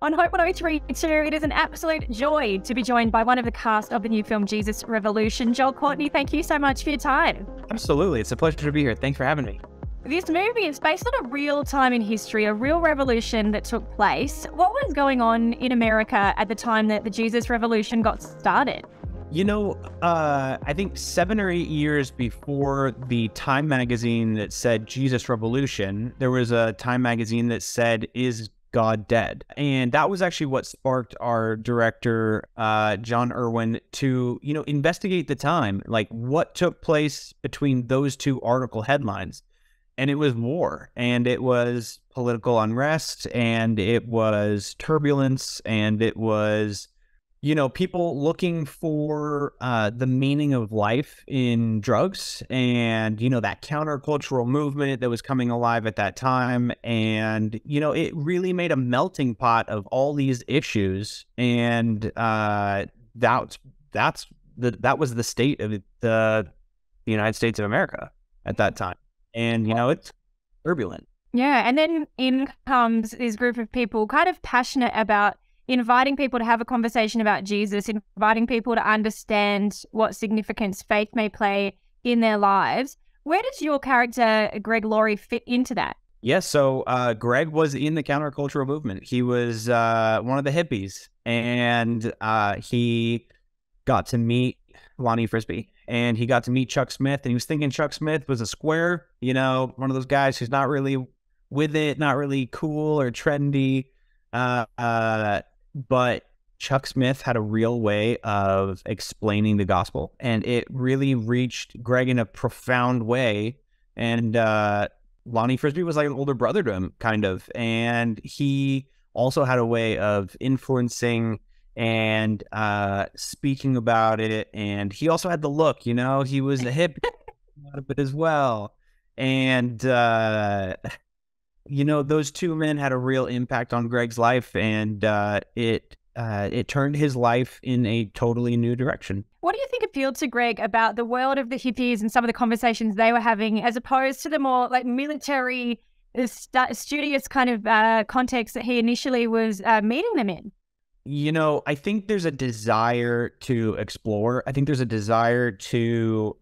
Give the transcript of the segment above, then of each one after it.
On Hope 1032, it is an absolute joy to be joined by one of the cast of the new film Jesus Revolution. Joel Courtney, thank you so much for your time. Absolutely. It's a pleasure to be here. Thanks for having me. This movie is based on a real time in history, a real revolution that took place. What was going on in America at the time that the Jesus Revolution got started? I think 7 or 8 years before the Time magazine that said Jesus Revolution, there was a Time magazine that said, "Is God dead?" And that was actually what sparked our director, John Irwin, to, investigate the time, like what took place between those two article headlines. And it was war, and it was political unrest, and it was turbulence, and it was, people looking for the meaning of life in drugs, and, that countercultural movement that was coming alive at that time. And, it really made a melting pot of all these issues. And that was the state of the United States of America at that time. And, it's turbulent. Yeah, and then in comes this group of people kind of passionate about inviting people to have a conversation about Jesus, inviting people to understand what significance faith may play in their lives. Where does your character, Greg Laurie, fit into that? Yes, so Greg was in the countercultural movement. He was one of the hippies, and he got to meet Lonnie Frisbee, and he got to meet Chuck Smith, and he was thinking Chuck Smith was a square, one of those guys who's not really with it, not really cool or trendy. But Chuck Smith had a real way of explaining the gospel, and it really reached Greg in a profound way. And Lonnie Frisbee was like an older brother to him, kind of. And he also had a way of influencing and speaking about it. And he also had the look, he was a hippie a bit as well. And those two men had a real impact on Greg's life, and it turned his life in a totally new direction. What do you think appealed to Greg about the world of the hippies and some of the conversations they were having, as opposed to the more like military, studious kind of context that he initially was meeting them in? I think there's a desire to explore. I think there's a desire to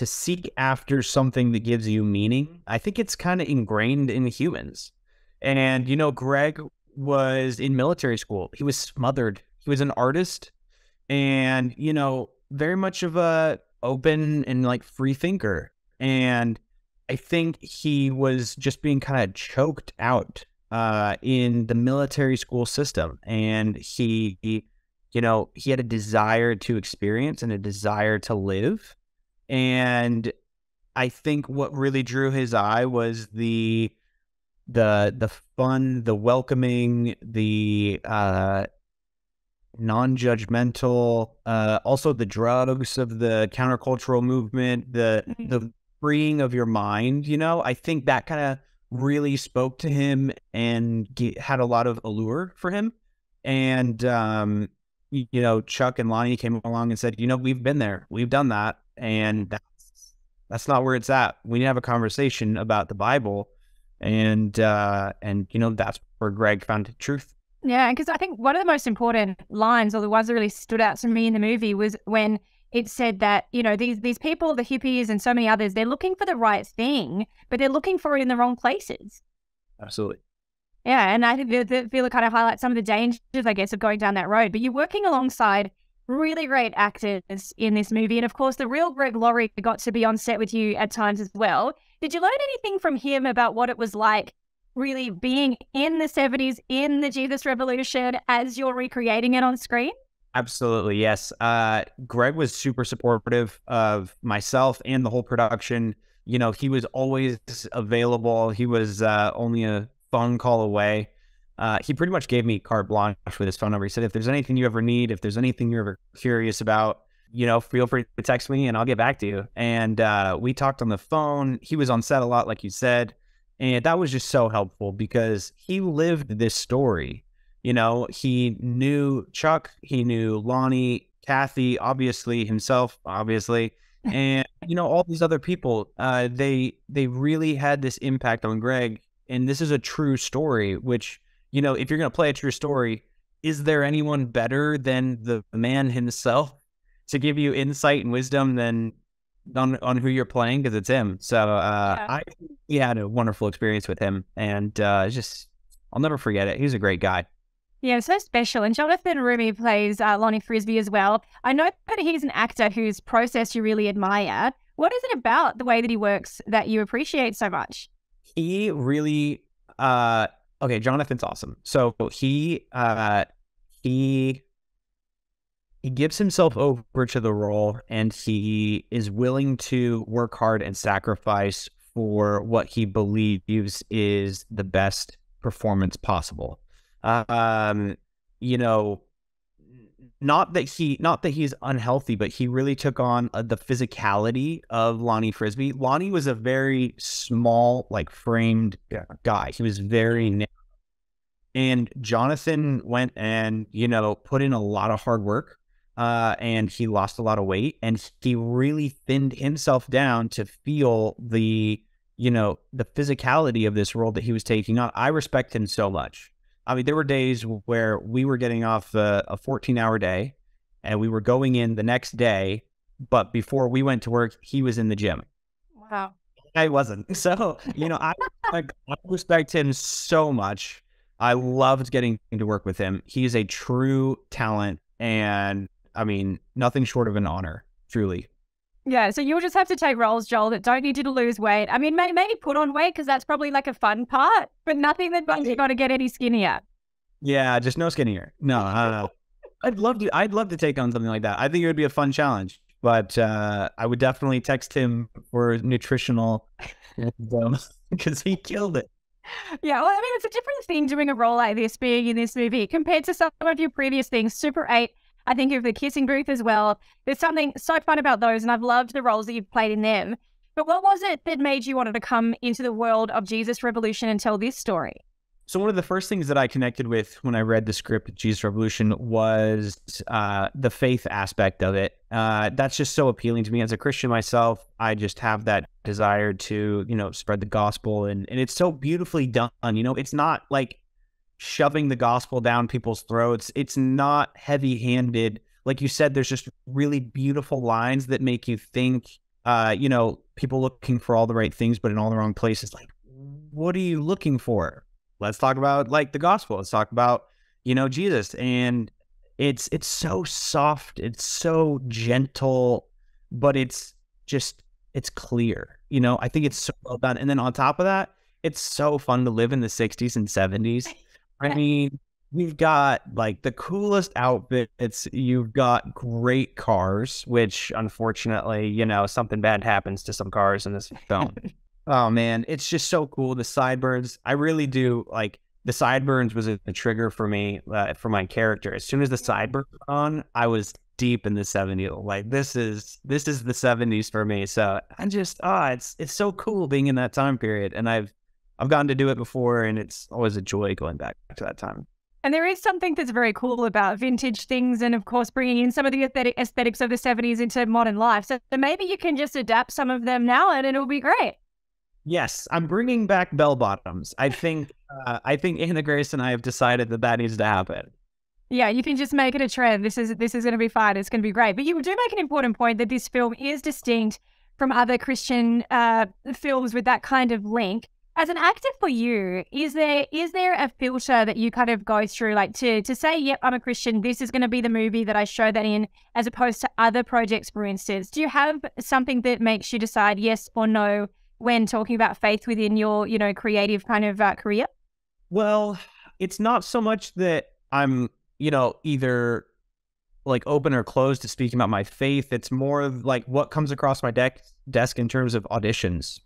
seek after something that gives you meaning. I think it's kind of ingrained in humans. And, Greg was in military school. He was smothered. He was an artist and, very much of a open and like free thinker. And I think he was just being kind of choked out in the military school system. And he had a desire to experience and a desire to live. And I think what really drew his eye was the fun, the welcoming, the non-judgmental, also the drugs of the countercultural movement, the freeing of your mind. I think that kind of really spoke to him and had a lot of allure for him. And Chuck and Lonnie came along and said, we've been there, we've done that. And that's not where it's at. We need to have a conversation about the Bible, and that's where Greg found truth. Yeah, because I think one of the most important lines, or the ones that really stood out to me in the movie, was when it said that these people, the hippies and so many others, they're looking for the right thing, but they're looking for it in the wrong places. Absolutely. Yeah, and I think the film kind of highlights some of the dangers, I guess, of going down that road. But you're working alongside really great actors in this movie. And of course, the real Greg Laurie got to be on set with you at times as well. Did you learn anything from him about what it was like really being in the 70s, in the Jesus Revolution, as you're recreating it on screen? Absolutely, yes. Greg was super supportive of myself and the whole production. He was always available. He was only a phone call away. He pretty much gave me carte blanche with his phone number. He said, if there's anything you ever need, if there's anything you're ever curious about, feel free to text me and I'll get back to you. And we talked on the phone. He was on set a lot, like you said. And that was just so helpful because he lived this story. He knew Chuck, he knew Lonnie, Kathy, obviously, himself, obviously. And, all these other people, they really had this impact on Greg. And this is a true story, which if you're going to play a true story, is there anyone better than the man himself to give you insight and wisdom than on who you're playing? Because it's him. So we had a wonderful experience with him, and I'll never forget it. He's a great guy. Yeah, so special. And Jonathan Roumie plays Lonnie Frisbee as well. I know that he's an actor whose process you really admire. What is it about the way that he works that you appreciate so much? He really, Jonathan's awesome. So he gives himself over to the role, and he is willing to work hard and sacrifice for what he believes is the best performance possible. Not that he's unhealthy, but he really took on the physicality of Lonnie Frisbee. Lonnie was a very small, like framed guy. He was very narrow. And Jonathan went and, put in a lot of hard work, and he lost a lot of weight, and he really thinned himself down to feel the physicality of this role that he was taking on. I respect him so much. I mean, there were days where we were getting off a 14-hour day and we were going in the next day, but before we went to work, he was in the gym. Wow. I wasn't. So, I respect him so much. I loved getting to work with him. He's a true talent, and I mean, nothing short of an honor, truly. Yeah, so you'll just have to take roles, Joel, that don't need you to lose weight. I mean, maybe put on weight, because that's probably like a fun part, but nothing that makes you got to get any skinnier. Yeah, just no skinnier. No, I'd love to take on something like that. I think it would be a fun challenge, but I would definitely text him for nutritional because he killed it. Yeah, well, I mean, it's a different thing doing a role like this, being in this movie, compared to some of your previous things. Super 8, I think of The Kissing Booth as well. There's something so fun about those, and I've loved the roles that you've played in them. But what was it that made you want to come into the world of Jesus Revolution and tell this story? So one of the first things that I connected with when I read the script of Jesus Revolution was the faith aspect of it. That's just so appealing to me. As a Christian myself, I just have that desire to, spread the gospel. And it's so beautifully done. It's not like shoving the gospel down people's throats. It's not heavy-handed. Like you said, there's just really beautiful lines that make you think, people looking for all the right things, but in all the wrong places. Like, what are you looking for? Let's talk about like the gospel. Let's talk about, Jesus. And it's so soft. It's so gentle, but it's clear. I think it's so well done. And then on top of that, it's so fun to live in the 60s and 70s. I mean, we've got like the coolest outfits. You've got great cars, which unfortunately, something bad happens to some cars in this film. Oh man, it's just so cool. The sideburns, I really do like the sideburns was a trigger for me, for my character. As soon as the sideburns were on, I was deep in the 70s. Like this is the 70s for me. So I just, it's so cool being in that time period. And I've gotten to do it before, and it's always a joy going back to that time. And there is something that's very cool about vintage things, and of course bringing in some of the aesthetics of the 70s into modern life. So maybe you can just adapt some of them now, and it'll be great. Yes, I'm bringing back bell bottoms. I think Anna Grace and I have decided that needs to happen. Yeah, you can just make it a trend. This is going to be fun. It's going to be great. But you do make an important point that this film is distinct from other Christian films with that kind of link. As an actor for you, is there a filter that you kind of go through, like to say, yep, I'm a Christian, this is going to be the movie that I show that in, as opposed to other projects, for instance? Do you have something that makes you decide yes or no when talking about faith within your, creative kind of career? Well, it's not so much that I'm, either like open or closed to speaking about my faith. It's more of like what comes across my desk in terms of auditions.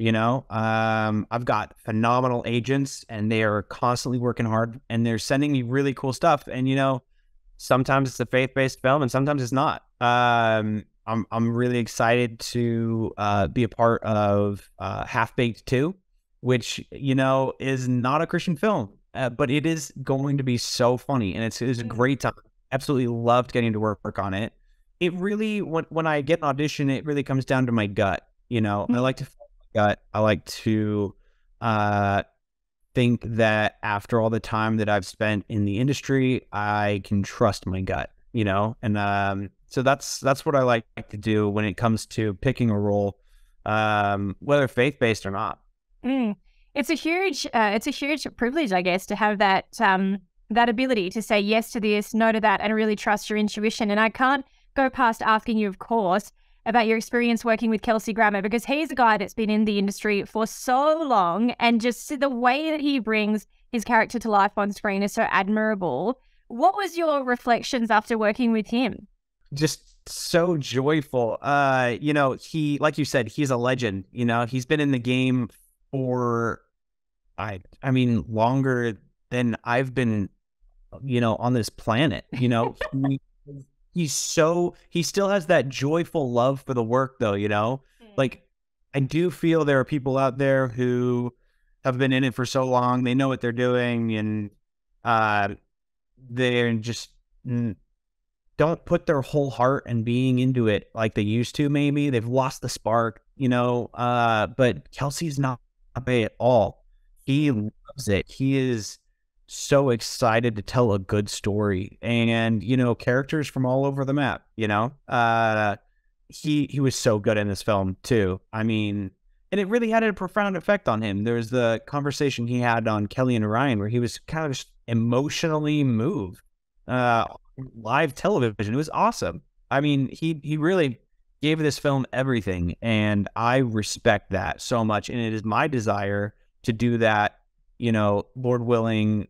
I've got phenomenal agents, and they are constantly working hard, and they're sending me really cool stuff. And sometimes it's a faith-based film, and sometimes it's not. I'm really excited to be a part of Half-Baked 2, which is not a Christian film, but it is going to be so funny, and it's a great time. Absolutely loved getting to work on it. It really, when I get an audition, it really comes down to my gut. I like to follow my gut. I like to think that after all the time that I've spent in the industry, I can trust my gut, and so that's what I like to do when it comes to picking a role, whether faith-based or not. It's a huge privilege, I guess, to have that ability to say yes to this, no to that, and really trust your intuition. And I can't go past asking you, of course, about your experience working with Kelsey Grammer, because he's a guy that's been in the industry for so long, and just the way that he brings his character to life on screen is so admirable. What was your reflections after working with him? Just so joyful. He, like you said, he's a legend. He's been in the game for, I mean, longer than I've been, on this planet. He still has that joyful love for the work, though. Like, I do feel there are people out there who have been in it for so long, they know what they're doing, and they're just don't put their whole heart and being into it like they used to. Maybe they've lost the spark, but Kelsey's not at all. He loves it. He is so excited to tell a good story, and characters from all over the map. He was so good in this film too. I mean, and it really had a profound effect on him. There's the conversation he had on Kelly and Ryan where he was kind of just emotionally moved, live television. It was awesome. I mean, he really gave this film everything, and I respect that so much, and it is my desire to do that, Lord willing,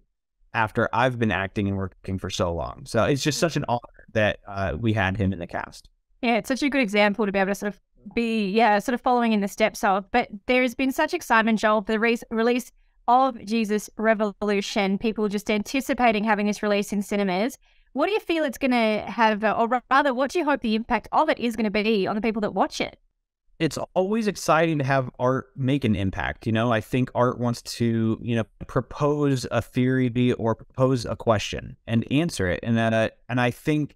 after I've been acting and working for so long. So it's just such an honor that we had him in the cast. Yeah, it's such a good example to be able to sort of be, sort of following in the steps of. But there has been such excitement, Joel, for the release of Jesus Revolution. People just anticipating having this release in cinemas. What do you feel it's going to have, or rather, what do you hope the impact of it is going to be on the people that watch it? It's always exciting to have art make an impact. I think art wants to, propose a theory or propose a question and answer it. And I think,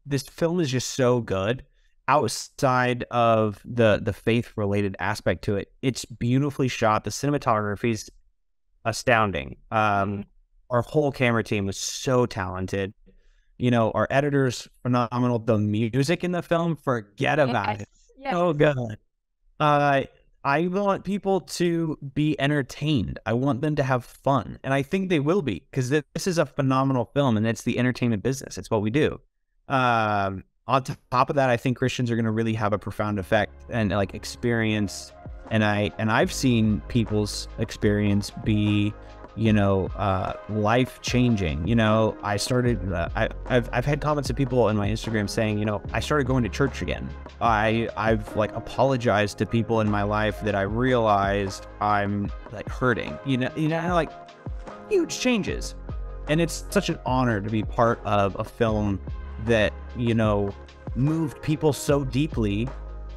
this film is just so good outside of the faith related aspect to it. It's beautifully shot. The cinematography is astounding. Our whole camera team was so talented. Our editor's phenomenal. The music in the film, forget about it. Yes. Oh God. I want people to be entertained. I want them to have fun. And I think they will be, because this is a phenomenal film, and it's the entertainment business. It's what we do. On top of that, I think Christians are going to really have a profound effect and experience. And I've seen people's experience be, life changing. I started, I've had comments of people on my Instagram saying, I started going to church again. I've apologized to people in my life that I realized I'm hurting, huge changes. And it's such an honor to be part of a film that, moved people so deeply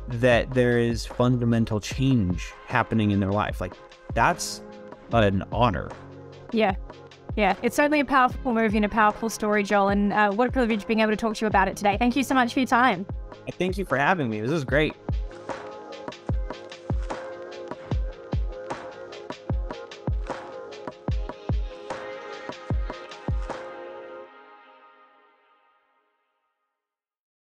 that there is fundamental change happening in their life. That's an honor. Yeah. It's certainly a powerful movie and a powerful story, Joel, and what a privilege being able to talk to you about it today. Thank you so much for your time. Thank you for having me. This is great.